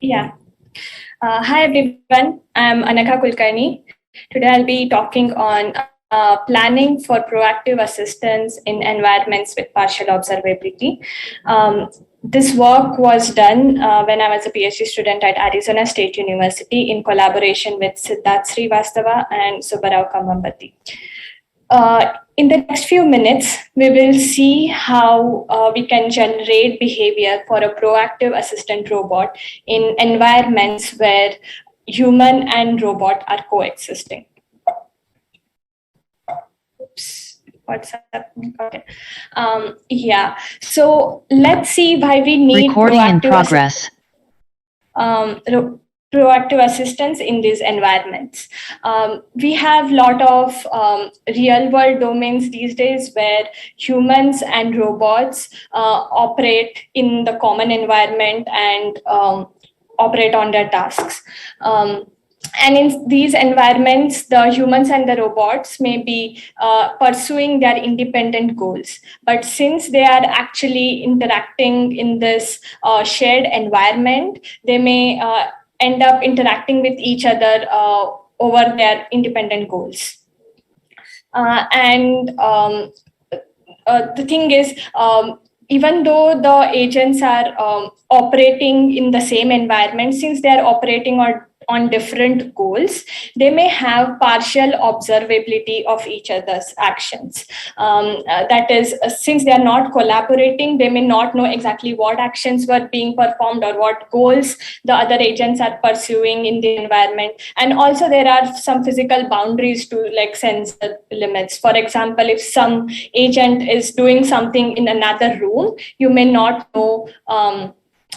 Yeah. Hi everyone. I'm Anagha Kulkarni. Today I'll be talking on planning for proactive assistance in environments with partial observability. This work was done when I was a PhD student at Arizona State University in collaboration with Siddharth Srivastava and Subbarao Kambambati. In the next few minutes, we will see how we can generate behavior for a proactive assistant robot in environments where human and robot are coexisting. Oops, what's happening? Okay. Yeah. So let's see why we need Recording in progress. Proactive assistance in these environments. We have a lot of real world domains these days where humans and robots operate in the common environment and operate on their tasks. And in these environments, the humans and the robots may be pursuing their independent goals. But since they are actually interacting in this shared environment, they may end up interacting with each other over their independent goals. The thing is, even though the agents are operating in the same environment, since they are operating on different goals, they may have partial observability of each other's actions. That is, since they are not collaborating, they may not know exactly what actions were being performed or what goals the other agents are pursuing in the environment. And also there are some physical boundaries to like sensor limits. For example, if some agent is doing something in another room, you may not know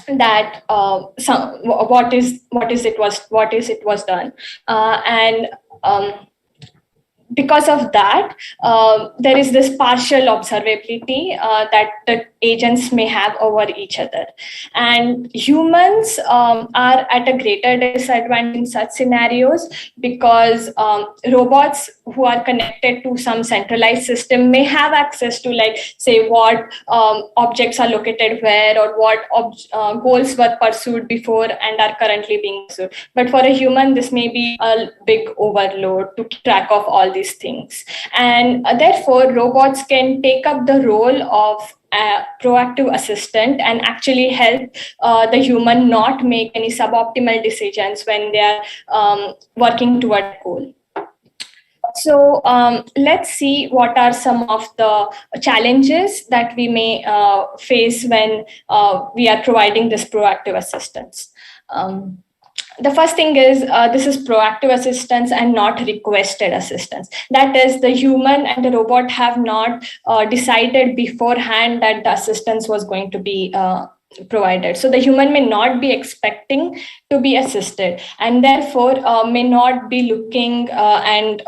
that what is it was done, and because of that, there is this partial observability that the agents may have over each other. And humans are at a greater disadvantage in such scenarios because robots who are connected to some centralized system may have access to, like, say, what objects are located where, or what goals were pursued before and are currently being pursued. But for a human, this may be a big overload to keep track of all these things. And therefore, robots can take up the role of proactive assistant and actually help the human not make any suboptimal decisions when they are working toward a goal. So let's see what are some of the challenges that we may face when we are providing this proactive assistance. The first thing is this is proactive assistance and not requested assistance. That is, the human and the robot have not decided beforehand that the assistance was going to be provided. So the human may not be expecting to be assisted, and therefore may not be looking and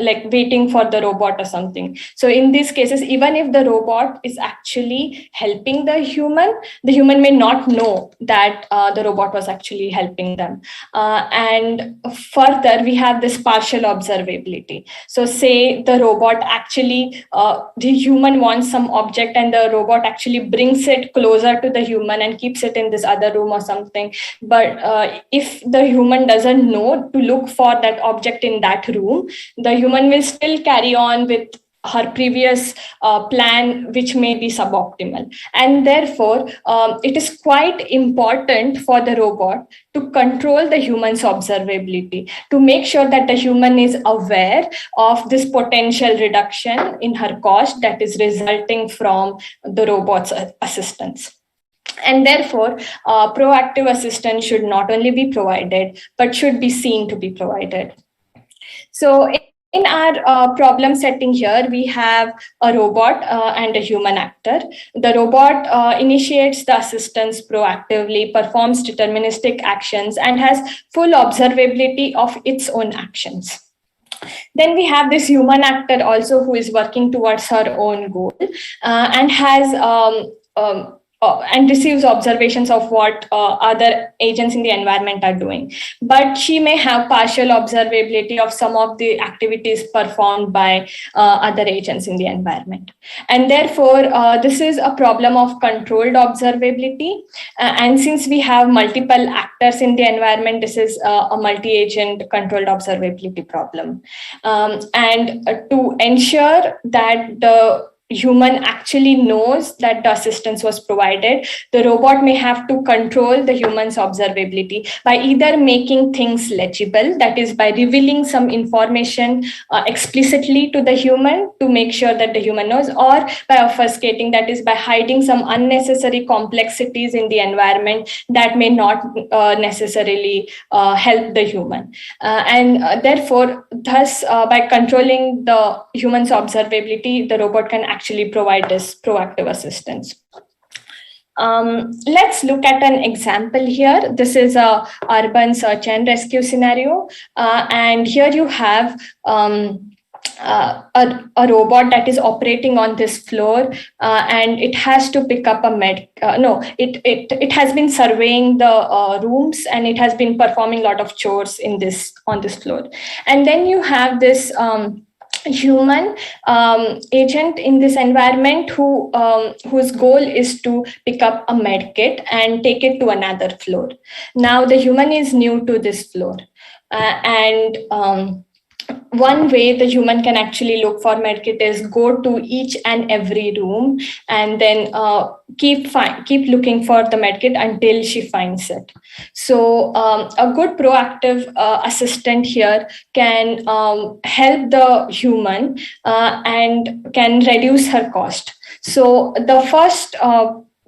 like waiting for the robot or something. So in these cases, even if the robot is actually helping the human may not know that the robot was actually helping them. And further, we have this partial observability. So say the robot actually, the human wants some object and the robot actually brings it closer to the human and keeps it in this other room or something. But if the human doesn't know to look for that object in that room, the human will still carry on with her previous plan, which may be suboptimal. And therefore, it is quite important for the robot to control the human's observability, to make sure that the human is aware of this potential reduction in her cost that is resulting from the robot's assistance. And therefore, proactive assistance should not only be provided, but should be seen to be provided. So in our problem setting here, we have a robot and a human actor. The robot initiates the assistance proactively, performs deterministic actions, and has full observability of its own actions. Then we have this human actor also, who is working towards her own goal and has and receives observations of what other agents in the environment are doing. But she may have partial observability of some of the activities performed by other agents in the environment. And therefore, this is a problem of controlled observability. And since we have multiple actors in the environment, this is a multi-agent controlled observability problem. And to ensure that the human actually knows that the assistance was provided, the robot may have to control the human's observability by either making things legible, that is, by revealing some information explicitly to the human to make sure that the human knows, or by obfuscating, that is, by hiding some unnecessary complexities in the environment that may not necessarily help the human. Therefore, thus, by controlling the human's observability, the robot can actually provide this proactive assistance. Let's look at an example here. This is a urban search and rescue scenario. And here you have a robot that is operating on this floor, and it has to pick up it has been surveying the rooms, and it has been performing a lot of chores on this floor. And then you have this human agent in this environment whose goal is to pick up a med kit and take it to another floor. Now the human is new to this floor, and one way the human can actually look for medkit is go to each and every room and then keep looking for the medkit until she finds it. So a good proactive assistant here can help the human and can reduce her cost. So the first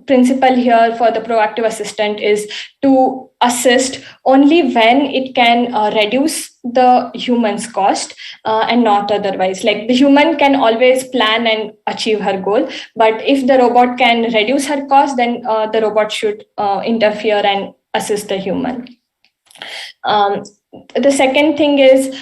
principle here for the proactive assistant is to assist only when it can reduce the human's cost and not otherwise. Like the human can always plan and achieve her goal, but if the robot can reduce her cost, then the robot should interfere and assist the human. The second thing is,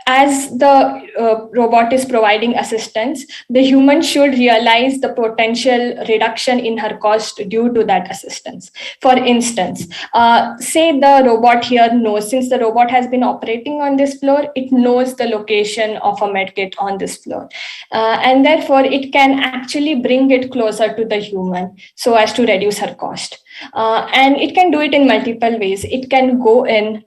as the robot is providing assistance, the human should realize the potential reduction in her cost due to that assistance. For instance, say the robot here knows, since the robot has been operating on this floor, it knows the location of a medkit on this floor. And therefore, it can actually bring it closer to the human so as to reduce her cost. And it can do it in multiple ways. It can go in,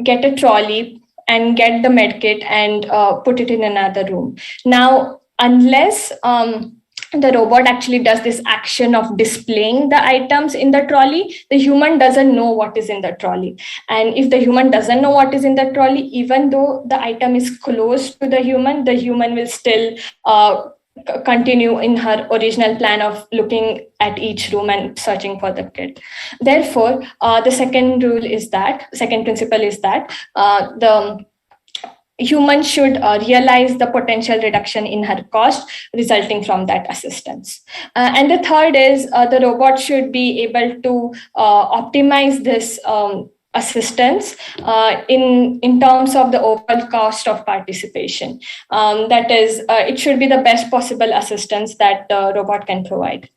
get a trolley, and get the medkit and put it in another room. Now, unless the robot actually does this action of displaying the items in the trolley, the human doesn't know what is in the trolley. And if the human doesn't know what is in the trolley, even though the item is close to the human will still continue in her original plan of looking at each room and searching for the kit. Therefore, the second principle is that the human should realize the potential reduction in her cost resulting from that assistance. And the third is the robot should be able to optimize this assistance in terms of the overall cost of participation. That is, it should be the best possible assistance that the robot can provide.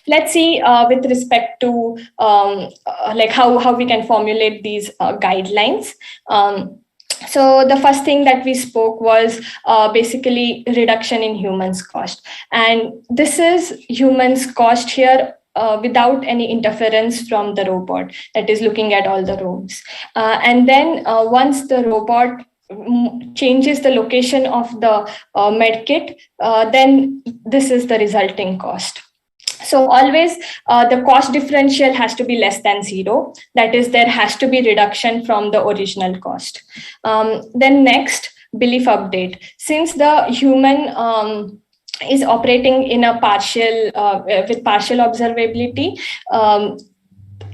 Let's see with respect to like how we can formulate these guidelines. So the first thing that we spoke was basically reduction in humans' cost. And this is humans' cost here without any interference from the robot that is looking at all the rooms. And then once the robot changes the location of the medkit, then this is the resulting cost. So always the cost differential has to be less than 0. That is, there has to be reduction from the original cost. Then next, belief update. Since the human is operating in a with partial observability,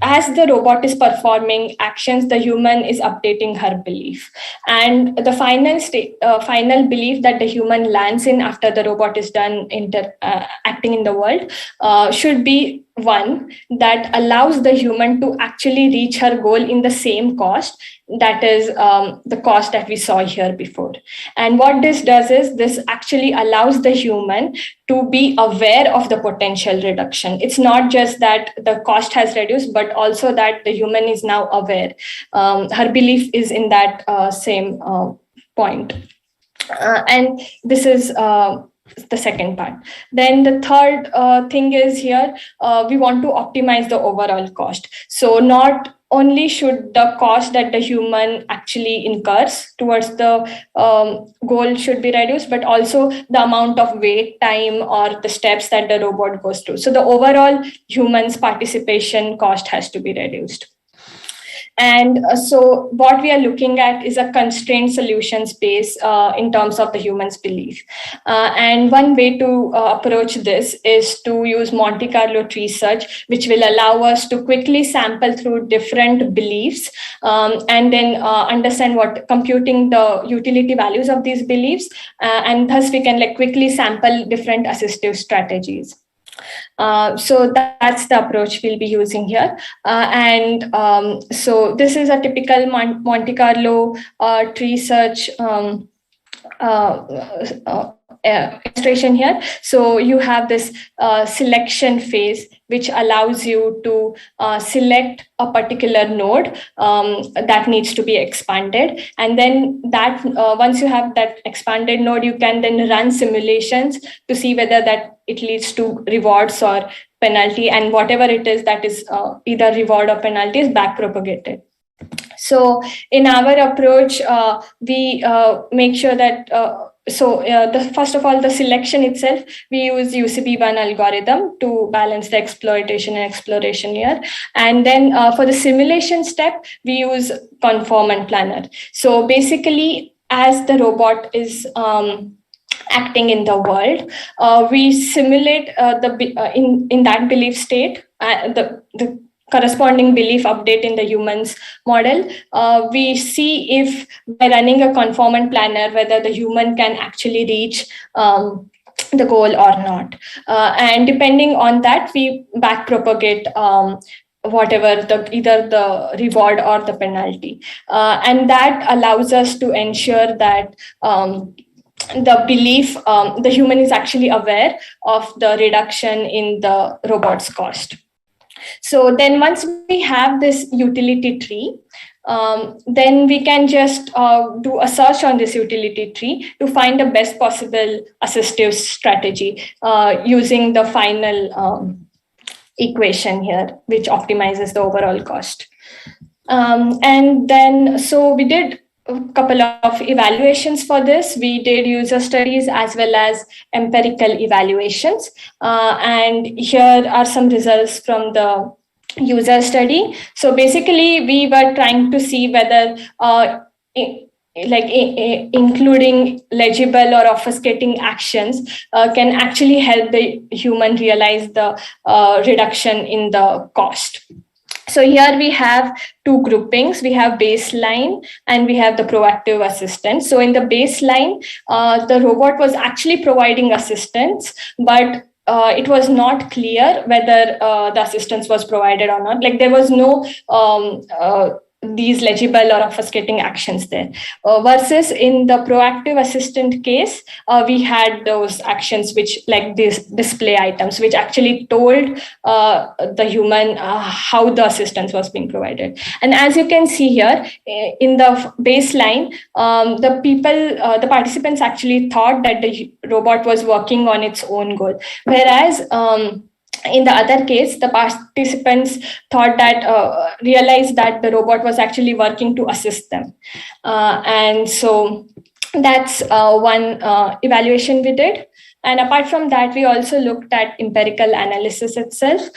as the robot is performing actions, the human is updating her belief. And the final belief that the human lands in after the robot is done acting in the world should be one that allows the human to actually reach her goal in the same cost, that is the cost that we saw here before. And what this does is this actually allows the human to be aware of the potential reduction. It's not just that the cost has reduced, but also that the human is now aware. Her belief is in that same point. And this is the second part. Then the third thing is here, we want to optimize the overall cost. So not only should the cost that the human actually incurs towards the goal should be reduced, but also the amount of wait time or the steps that the robot goes through. So the overall human's participation cost has to be reduced. And so what we are looking at is a constrained solution space in terms of the human's belief. And one way to approach this is to use Monte Carlo tree search, which will allow us to quickly sample through different beliefs and then understand what computing the utility values of these beliefs. And thus we can quickly sample different assistive strategies. So that's the approach we'll be using here. So this is a typical Monte Carlo tree search illustration here. So you have this selection phase, which allows you to select a particular node that needs to be expanded. And then that once you have that expanded node, you can then run simulations to see whether that it leads to rewards or penalty, and whatever it is that is either reward or penalty is backpropagated. So in our approach, we make sure that first of all, the selection itself, we use UCB1 algorithm to balance the exploitation and exploration here. And then for the simulation step, we use conformant planner. So basically, as the robot is acting in the world, we simulate in that belief state, the corresponding belief update in the humans model. We see if by running a conformant planner, whether the human can actually reach the goal or not. And depending on that, we backpropagate whatever either the reward or the penalty. And that allows us to ensure that the belief, the human is actually aware of the reduction in the robot's cost. So then once we have this utility tree, then we can just do a search on this utility tree to find the best possible assistive strategy using the final equation here, which optimizes the overall cost. And then, so we did a couple of evaluations for this. We did user studies as well as empirical evaluations. And here are some results from the user study. So basically, we were trying to see whether including legible or obfuscating actions can actually help the human realize the reduction in the cost. So here we have two groupings. We have baseline and we have the proactive assistance. So in the baseline, the robot was actually providing assistance, but it was not clear whether the assistance was provided or not. There was no these legible or obfuscating actions there. Versus in the proactive assistant case, we had those actions which these display items, which actually told the human how the assistance was being provided. And as you can see here, in the baseline, the participants actually thought that the robot was working on its own goal. Whereas in the other case, the participants thought that, realized that the robot was actually working to assist them. And so that's one evaluation we did. And apart from that, we also looked at empirical analysis itself.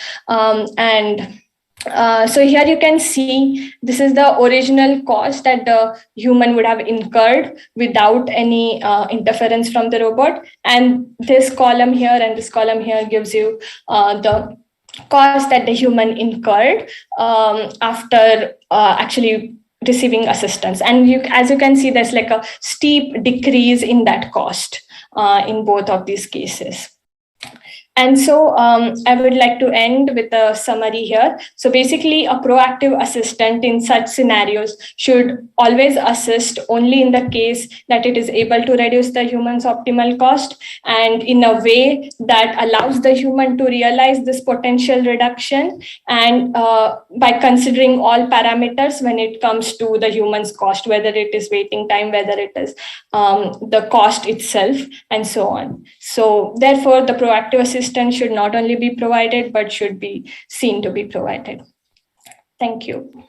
So here you can see this is the original cost that the human would have incurred without any interference from the robot. And this column here and this column here gives you the cost that the human incurred after actually receiving assistance. And as you can see, there's a steep decrease in that cost in both of these cases. And so I would like to end with a summary here. So basically, a proactive assistant in such scenarios should always assist only in the case that it is able to reduce the human's optimal cost, and in a way that allows the human to realize this potential reduction, and by considering all parameters when it comes to the human's cost, whether it is waiting time, whether it is the cost itself, and so on. So therefore, the proactive assistance should not only be provided, but should be seen to be provided. Thank you.